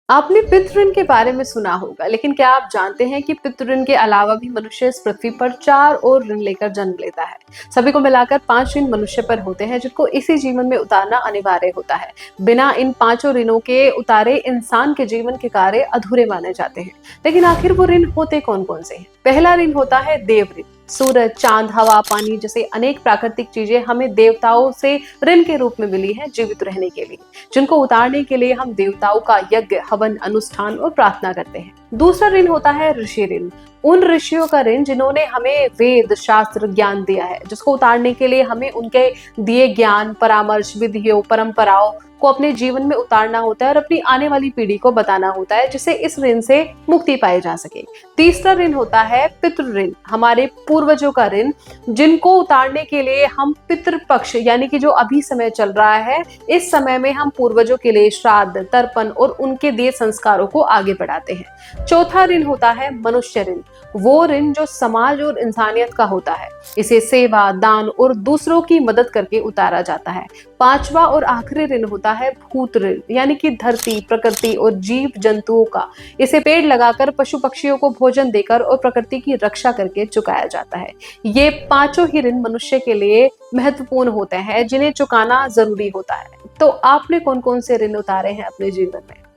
आपने पितृ ऋण के बारे में सुना होगा, लेकिन क्या आप जानते हैं कि पितृ ऋण के अलावा भी मनुष्य इस पृथ्वी पर 4 और ऋण लेकर जन्म लेता है। सभी को मिलाकर 5 ऋण मनुष्य पर होते हैं, जिनको इसी जीवन में उतारना अनिवार्य होता है। बिना इन पांचों ऋणों के उतारे इंसान के जीवन के कार्य अधूरे माने जाते हैं। लेकिन आखिर वो ऋण होते कौन कौन से हैं? पहला ऋण होता है देव ऋण। सूरज, चांद, हवा, पानी जैसे अनेक प्राकृतिक चीजें हमें देवताओं से ऋण के रूप में मिली हैं जीवित रहने के लिए, जिनको उतारने के लिए हम देवताओं का यज्ञ, हवन, अनुष्ठान और प्रार्थना करते हैं। दूसरा ऋण होता है ऋषि ऋण। उन ऋषियों का ऋण जिन्होंने हमें वेद, शास्त्र, ज्ञान दिया है, जिसको उतारने के लिए हमें उनके दिए ज्ञान, परामर्श, विधियों, परंपराओं को अपने जीवन में उतारना होता है और अपनी आने वाली पीढ़ी को बताना होता है, जिससे इस ऋण से मुक्ति पाई जा सके। तीसरा ऋण होता है पितृ ऋण, हमारे पूर्वजों का ऋण, जिनको उतारने के लिए हम पितृपक्ष यानी कि जो अभी समय चल रहा है, इस समय में हम पूर्वजों के लिए श्राद्ध, तर्पण और उनके दिए संस्कारों को आगे बढ़ाते हैं। चौथा ऋण होता है मनुष्य ऋण, वो ऋण जो समाज और इंसानियत का होता है। इसे सेवा, दान और दूसरों की मदद करके उतारा जाता है। पांचवा और आखिरी ऋण होता है भूत ऋण, यानी कि धरती, प्रकृति और जीव जंतुओं का। इसे पेड़ लगाकर, पशु पक्षियों को भोजन देकर और प्रकृति की रक्षा करके चुकाया जाता है। ये पांचों ही ऋण मनुष्य के लिए महत्वपूर्ण होते हैं, जिन्हें चुकाना जरूरी होता है। तो आपने कौन कौन से ऋण उतारे हैं अपने जीवन में?